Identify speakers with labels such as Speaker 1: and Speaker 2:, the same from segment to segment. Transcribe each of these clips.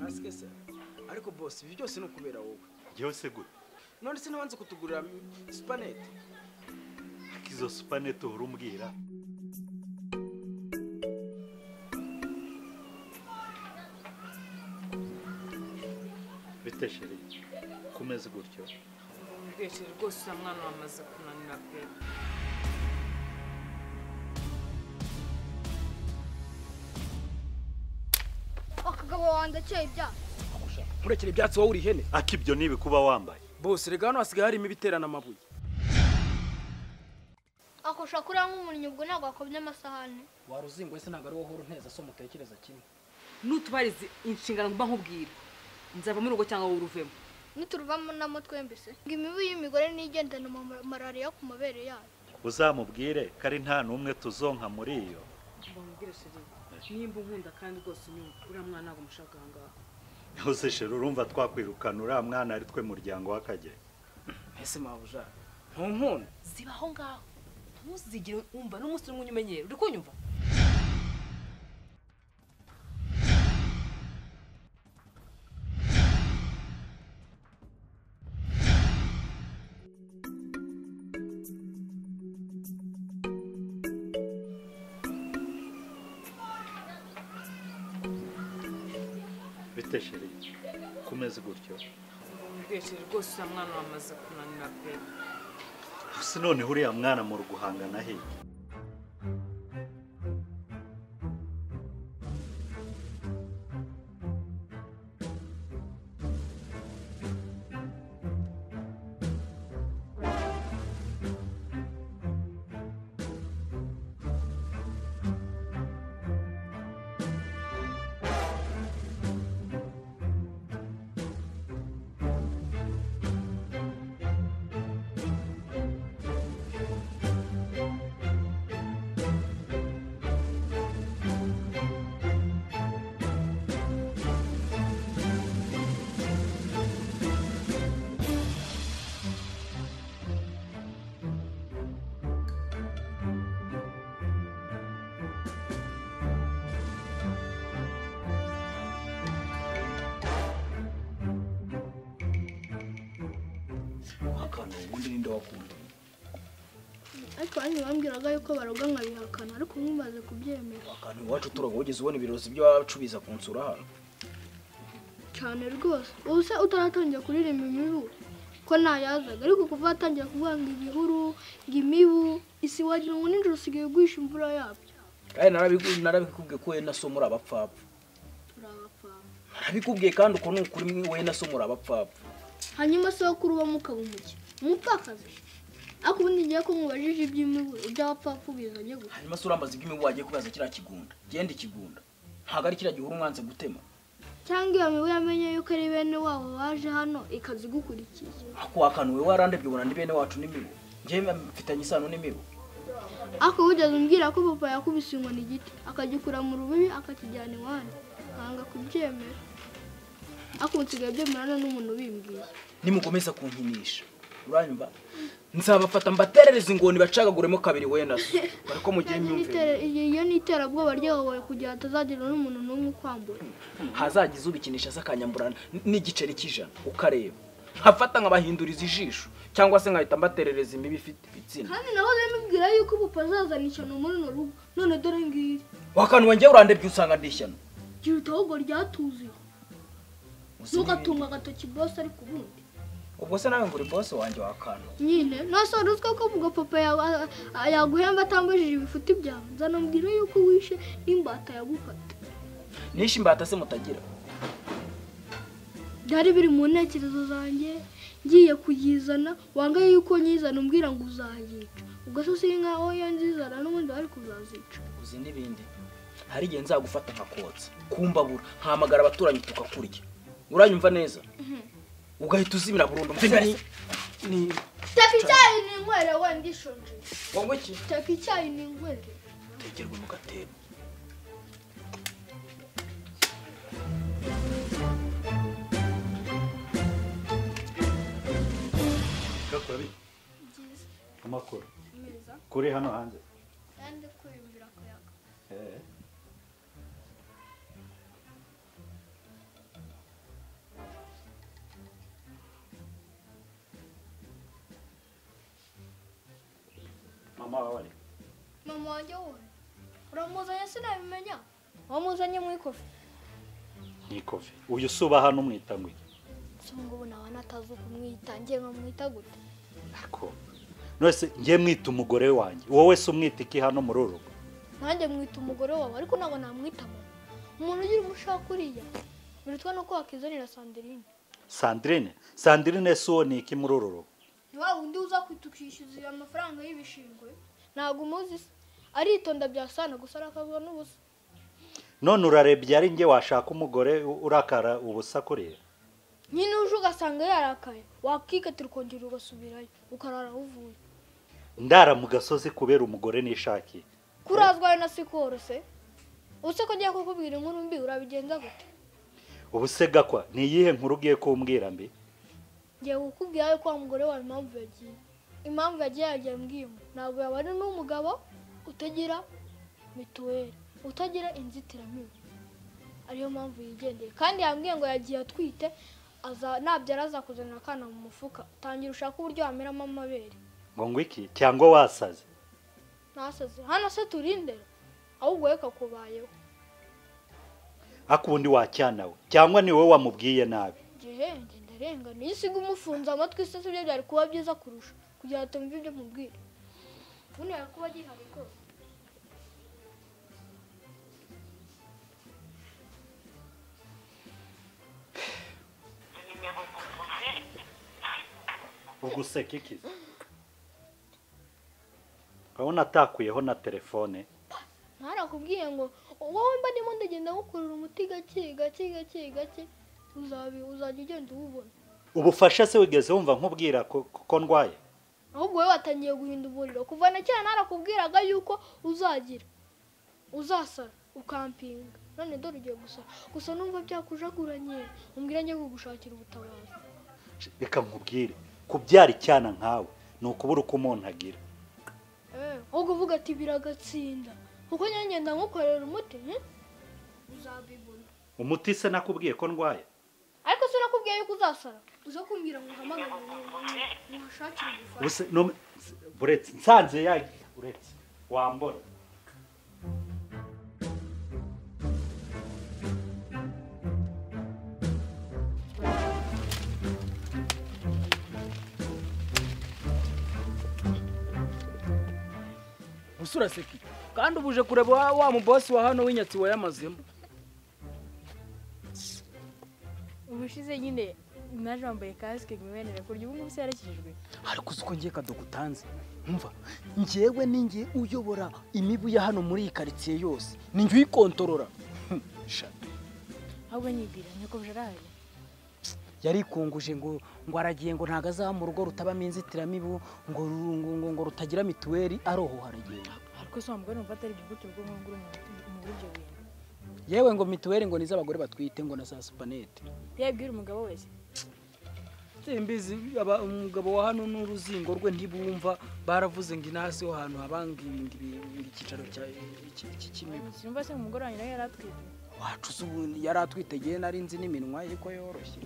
Speaker 1: asike se ariko boss ibi byose no kubera wowe
Speaker 2: Jewe se gute
Speaker 1: none se nabanze kutugurira Supernet
Speaker 2: akizo Supernet urumbwira bitesheri kumeze gutyo
Speaker 3: Bitesheri rwose mwana wamaze kunanira pe
Speaker 4: akagabo wanjye cye ibya
Speaker 1: murekere ibyatsi wowe uri ihene
Speaker 2: akibyo nibi kuba wambaye
Speaker 1: boss rega hano hasigaye harimo ibiterana amabuye
Speaker 4: akosha kuri nk'umunyu ubwo ntabwo akobye amasahane
Speaker 1: waruzingwe se ntabwo ari wowe nteza so mutekereza kimwe
Speaker 3: nutubarize inshingano mba nkubwira nzava mu rugo cyangwa uruvemo
Speaker 4: nituruvamo namo twembese ngo imibu y'imigore nigendana malaria ku mabere yayo
Speaker 2: uzamubwire kari nta numwe tuzonka muri iyo
Speaker 3: mbambwire sheri nimba unkunda kandi rwose unyumva uriya mwana ntabwo mushaka ahangaha
Speaker 2: Hose sheri urumva twakwirukana uriya mwana ari twe muryango w'Akagera
Speaker 1: ese mabuja ntunkunda
Speaker 3: zibaho ngaho ntuzigire umva n'umunsi umwe umenyera uri kunyumva
Speaker 2: bitesheri kumeze gutyo
Speaker 3: Bitesheri rwose mwana wamaze kunanira pe
Speaker 2: Ese none uriya mwana mu ruguhangana he
Speaker 1: akana ubundi ninde wakunda
Speaker 4: ariko banyu bambwiraga yuko baroga nkabihakana ariko nkumaze kubyemera
Speaker 1: akana iwacu turago wigeze ubona ibirozi by'abacubiza ku nsura hano
Speaker 4: cyane rwose ubu se utaratangira kuririmba imibu ko nayazaga ariko kuva atangira kuvuga ngo ibihuru ngo imibu isi wagira ngo ninjoro usigaye ugwisha imvura yabyo
Speaker 1: kandi narabikubwiye ko we na so muri abapfapfa narabikubwiye kandi uko ni ukuri we na so muri abapfapfa
Speaker 4: hanyuma se bakuru bamukaba umuki umupfakazi ako ubundi ngiye ko mubajije iby'imibu iby'abapfapfa bizanye gusa
Speaker 1: hanyuma se uramaze iby'imibu wagiye kubaza kiriya kigunda genda ikigunda ntabwo ari kiriya gihuru umwanze gutema
Speaker 4: cyangwa iyo mibu yamenye yuko ari bene wabo waje hano ikazigukurikiye
Speaker 1: ako wakana we warandebye ubona ni bene wacu n'imibu njyewe mfitanye isano n'imibu
Speaker 4: ako ugeze umbwira ko papa yakubise inkoni igiti akagikura mu rubibi akakijyana iwanyu nkanga kubyemera ako nsigaye byemerana n'umuntu bimbwiye
Speaker 1: nimukomeza kunkinisha uranyumva nzabafata mbaterereza ingoni bacagaguremo kabiri we na so bariko mugiye myumvire
Speaker 4: iyo niterabwoba ryawe kugira atazagira n'umuntu n'umwe kwambura
Speaker 1: hazagize ubikinisha sakanyamburana n'igiceri cy'ijana ukareba nkafata nkabahinduriza ijisho cyangwa se nkahita mbaterereza imibi ifite ibitsina
Speaker 4: kandi naho ndamubwira yuko papa azazana ishyano muri no rugo none dore ngiri
Speaker 1: wakanwa njye urandebye usanga ndishyano
Speaker 4: gira utahubwo ryatuziye ntugatunga agatoki boss ariko ubundi
Speaker 1: ubwo se nawe nguri boss wanjye wakana
Speaker 4: nyine nasoro uzko ko vuga papa yaguhemba atambajije ibifuti byawe nzanambwira yuko wishe n'imbata yagufata
Speaker 1: nishe imbata se mutagira
Speaker 4: byari biri mu ntekerezo zanjye ngiye kuyizana wanga yuko nyizana umbwira ngo uzayica ubwo se singa aho yanzizana n'ubundi bari kuzazica
Speaker 1: uzi n'ibindi hari igihe nzagufata nkakotsa kumbabura nkamagara abaturanyi tukakurya uranyumva neza ugahita uzimira burundu ni
Speaker 4: taka icyayi ni inkwere wenda ishonje
Speaker 1: wowe iki
Speaker 4: taka icyayi ni inkwere
Speaker 1: tegerwe mu gatebo
Speaker 2: Gakora amakuru kuri hano hanze
Speaker 4: kandi kwiyumvira akayaga
Speaker 2: mama wawe ari
Speaker 4: mama wanjye wowe uramuzanye sinabimenya wamuzanye mu ikofi
Speaker 2: ni kofi uyu suba hano umwita ngo
Speaker 4: so ngo nawe natazi kumwita ngiye nkamwita gute
Speaker 2: ako nose ngiye mwita umugore wanjye wowe se umwita iki hano muri uru rugo
Speaker 4: nanjye mwita umugore wawe ariko ntabwo namwitamo umuntu ugira umushaka uriya biritwa no ko wakizanira
Speaker 2: Sandrine si uwo ni iki muri uru rugo
Speaker 4: ni wa wundi uza kwitukishyuza amafaranga y'ibishingwe ntabwo umuzi se aritonda byasana gusa arakavuga n'ubusa
Speaker 2: none urarebye ari nge washaka umugore urakara ubusa kuriya
Speaker 4: nyine uje ugasanga yarakaye wakikatira ukongera ugasubirayo ukarara uvuye
Speaker 2: ndara mu gasozi kubera umugore nishakiye
Speaker 4: kurazwaye na sikoro se use ko ngiye kukubwira inkuru mbi urabigenza gute
Speaker 2: ubu se gakwa ni iyihe nkuru ugiye kumbwira mbi
Speaker 4: ngiye kukubwira yuko wa mugore wawe impamvu yagiye mbwimo ntabwo yaba ari n'umugabo utagira mituweli utagira inzitiramibu ariyo mpamvu yigendeye kandi yambwiye ngo yagiye atwite nabyara azakuzanira akana mu mufuka tangira ushaka uburyo wameramo amabere
Speaker 2: ngo iki cyangwa wasaze
Speaker 4: nasaze hano se turindera ahubwo reka kubayeho
Speaker 2: akubundi wacyanawe cyangwa ni wowe wamubwiye nabi
Speaker 4: ngende ndarenga nisiga umufunza amatwi se byo byari kuba byiza kurusha kugira ngo tumve ibyo mubwira ubundi yari kuba gihari rwose
Speaker 2: uguseka iki urabona atakuyeho na telefone
Speaker 4: ntarakubwiye ngo wowe mba ndimo ndagenda gukurura umuti gake uzajya ugenda uwubona
Speaker 2: ubufasha se wigeze wumva nkubwira ko ndwaye
Speaker 4: ahubwo wowe watangiye guhinda umuriro kuva na kera narakubwiraga yuko uzasara ukampinga none dore ugiye gusa numva byakujaguranye umbwira njye kugushakira ubutabazi
Speaker 2: reka nkubwire kubyara icyana nkawe ni ukubura uko umuntu agira
Speaker 4: ahubwo uvuga ati biragatsinda kuko ngenda nkukorera umuti uzabibona
Speaker 2: umuti se nakubwiye ko ndwaye
Speaker 4: ariko se nakubwiye yuko uzasara uza kumbwira ngo uhamagare muhashakire ubufasha
Speaker 2: buretse nsanze uretse wambona
Speaker 1: usura seki kandi ubuje kureba wa mu boss wa hano w'inyatsi wayamazemo
Speaker 3: ubushize nyine naje wambaye kasike mwenere kurya ubu ngubu yarakijijwe
Speaker 1: ariko uko ngiye kadogutanze umva ngewe ningiye uyobora imibu ya hano muri ikaritsiye yose ninjye uyikontorora
Speaker 3: ahubwo nyibwira nyako bujaraye
Speaker 1: yarikunguje ngo aragiye ngo ntago azaba mu rugo rutabamo inzitiramibu ngo rutagira mituweli aroho haragiye
Speaker 3: ariko se wamugore umva atari igihugu rwo mu buryo bintu
Speaker 1: yewe ngo mituweli ngo niza abagore batwite ngo na za supanete
Speaker 3: yabwira umugabo wese
Speaker 1: simbizi umugabo wa hano n'uruzingo rwe ntibumva baravuze ngo inasi ho hantu habanga ibingi ikicaro cy'imibu
Speaker 3: simba se umugore wanyu nawe yaratwite
Speaker 1: wacu ubu yaratwitegeye nari nzi n'iminwa ye ko yoroshye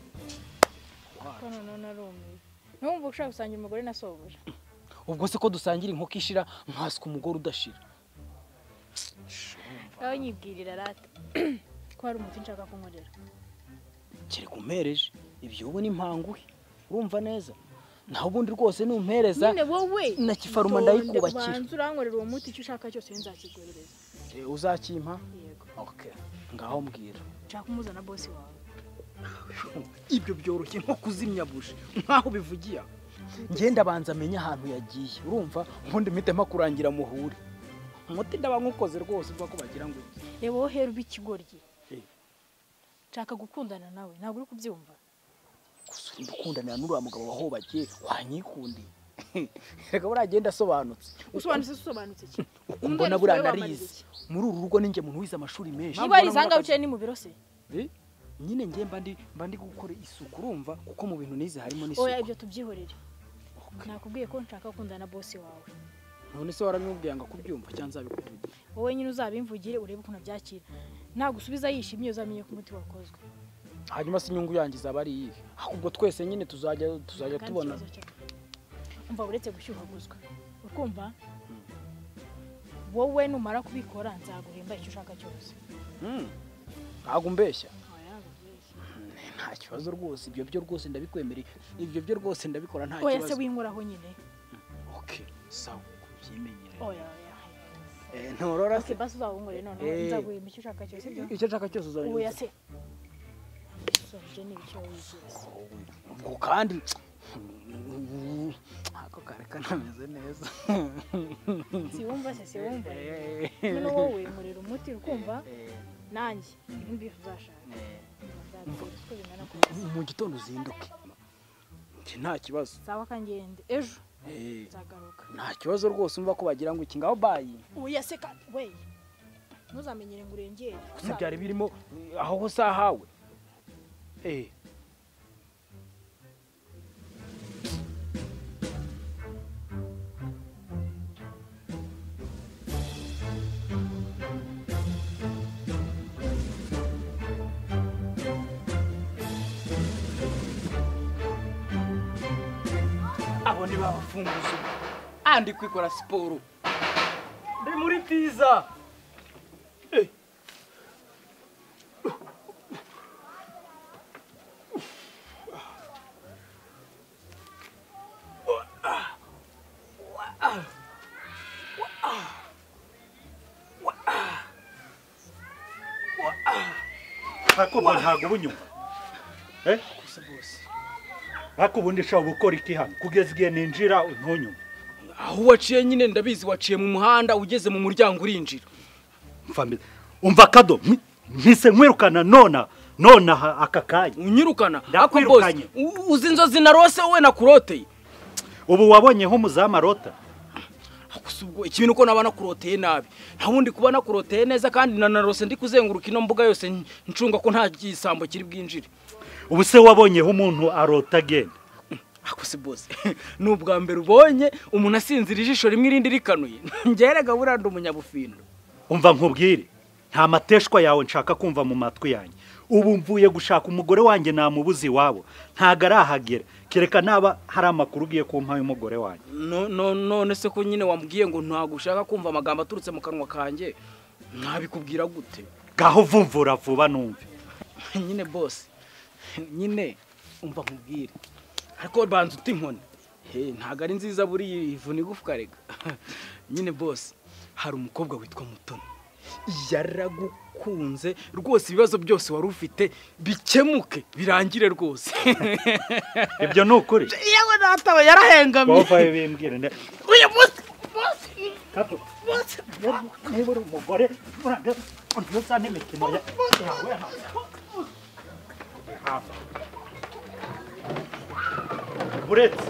Speaker 3: none arumiye numva ushaka gusangira umugore na sobuja
Speaker 1: ubwo se ko dusangira inkoko ishira nkaswe umugore udashira
Speaker 3: aho nyibwirira rata ko hari umuti nshaka kunkorera
Speaker 1: kiri kumpereje ibyo ubona impanguhe urumva neza naho ubundi rwose numpereza
Speaker 3: nyine wowe
Speaker 1: na kifaruma ndayikubakira
Speaker 3: banza urankorera uwo muti icyo ushaka cyose nzakigorereza
Speaker 1: uzakimpa
Speaker 3: yego
Speaker 1: okay ngaho mbwira
Speaker 3: nshaka kumuzana boss wawe
Speaker 1: ibyo byoroshye nko kuzimya buji nkaho bivugiye ngenda banza amenya ahantu yagiye urumva ubundi mpitemo kurangira muhure umuti ndaba nkukoze rwose uvuga ko bagira ngo
Speaker 3: reba wowe hera ubikigoryi nshaka gukundana nawe ntabwo uri kubyumva
Speaker 1: gusa ndukundanira n'uriya mugabo waho bagiye wanyikundi reka buragenda asobanutse
Speaker 3: usobanutse ki
Speaker 1: mbona buriya narize muri uru rugo ninjye muntu wize amashuri menshi
Speaker 3: niba ari zanga uciye ni mu biro se
Speaker 1: nyine ngiye mba ndi gukora isuku urumva kuko mu bintu nize harimo n'isuku
Speaker 3: oya ibyo tubyihorere nakubwiye ko nshaka gukundana na boss wawe
Speaker 1: none se waramubwiye ngo kubyumva cyangwa nzabikuvugira
Speaker 3: wowe nyine uzabimvugire urebe ukuntu byakira nagusubiza yishimye uzamenye ko umuti wakozwe
Speaker 1: hanyuma se inyungu yanjye izaba ari iyihe ahubwo twese nyine tuzajya tubona
Speaker 3: umva uretse gushyuhaguzwa ukumva wowe numara kubikora nzaguhemba icyo ushaka cyose.
Speaker 1: ntabwo umbeshya
Speaker 3: Oya, ntabwo.
Speaker 1: nta kibazo rwose ibyo byo rwose ndabikwemereye ibyo byo rwose ndabikora nta
Speaker 3: Oya se
Speaker 1: kibazo
Speaker 3: winkoraho nyine.
Speaker 1: okay sawa kubyimenyere
Speaker 3: Oya.
Speaker 1: ntorora
Speaker 3: Okay, basi uzawungore none nzaguhemba icyo ushaka cyose.
Speaker 1: icyo nshaka cyose
Speaker 3: Oya
Speaker 1: uzabona
Speaker 3: se. Soje ni icyo wigize.
Speaker 1: ubwo kandi ako kare kanameze neza
Speaker 3: Siwumva se siwumva. None wowe nkorera umuti ukumva nanjye ibindi uzashaka.
Speaker 1: mu gitondo uzinduke nta kibazo
Speaker 3: Sawa kangende ejo nzagaruka.
Speaker 1: nta kibazo rwose umva ko bagira ngo iki ngaho bayi
Speaker 3: Oya se we ntuzamenyere ngo urengere.
Speaker 1: byari birimo aho hose ahawe abo ni babafunguzo andi kwikora siporo ndi muri pizza
Speaker 2: ariko ntabwo ubunyuma ariko ubundi ushobora gukora iki hano kugeza igihe ninjira ntunyuma
Speaker 1: aho waciye nyine ndabizi waciye mu muhanda ugeze mu muryango urinjira
Speaker 2: umva kado mpise nkwirukana nona aka kanya
Speaker 1: unyirukana
Speaker 2: ndakwirukanye
Speaker 1: uzi inzozi narose wowe nakuroteye
Speaker 2: ubu wabonye nk'umuzamu arota
Speaker 1: ubwo ikintu uko naba nakuroteye nabi nta wundi kuba nakuroteye neza kandi nanarose ndi kuzenguruka ino mbuga yose ncunga ko nta gisambo kiri bwinjire
Speaker 2: ubu se wabonyeho umuntu arota agenda
Speaker 1: ako se bose ni ubwa mbere ubonye umuntu asinzira ijisho rimwe irindi rikanuye ngerega buranda umunyabufindo
Speaker 2: umva nkubwire nta mateshwa yawe nshaka kumva mu matwi yanjye ubu mvuye gushaka umugore wanjye namubuze iwabo ntago arahagera kereka naba hari amakuru ugiye kumpa y'umugore wanjye
Speaker 1: none se ko nyine wambwiye ngo ntabwo ushaka kumva amagambo aturutse mu kanwa kanjye ntabikubwira gute
Speaker 2: gaho vumvura vuba numve
Speaker 1: nyine bose nyine umva nkubwire ariko banza uti inkoni ntabwo ari nziza buriya ivuna igufwa rega nyine bose hari umukobwa witwa Mutoni yaragukunze rwose ibibazo byose wari ufite bikemuke birangire rwose
Speaker 2: ibyo ni ukuri
Speaker 1: yewe nataba yarahengamye
Speaker 2: wowe bimbwire
Speaker 1: uyu bose
Speaker 2: niba uri umugore ntusa n'imikino yawe buretse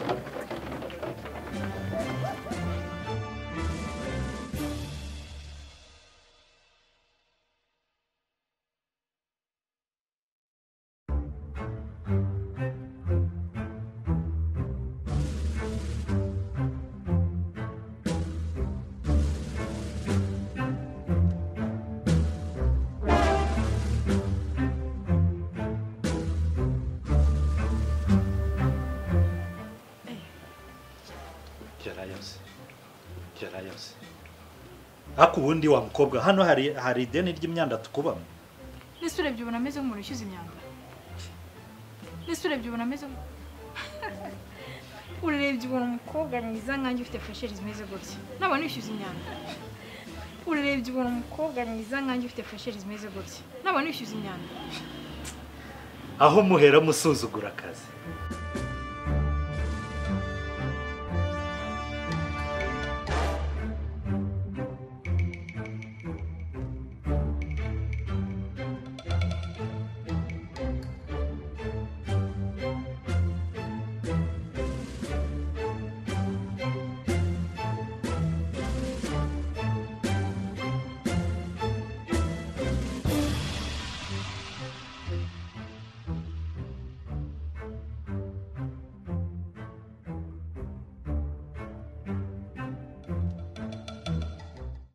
Speaker 2: ariko ubundi wa mukobwa hano hari ideni ry'imyanda tukubamo
Speaker 3: Nese urebye ubona ameze nk'umuntu ushyuza imyanda. Nese urebye ubona ameze urebye ubona umukobwa mwiza nkanjye ufite fresheri zimeze gutya nabona yishyuza imyanda. Urebye ubona umukobwa mwiza nkanjye ufite fresheri zimeze gutya nabona yishyuza imyanda.
Speaker 2: aho muhera musuzugura akazi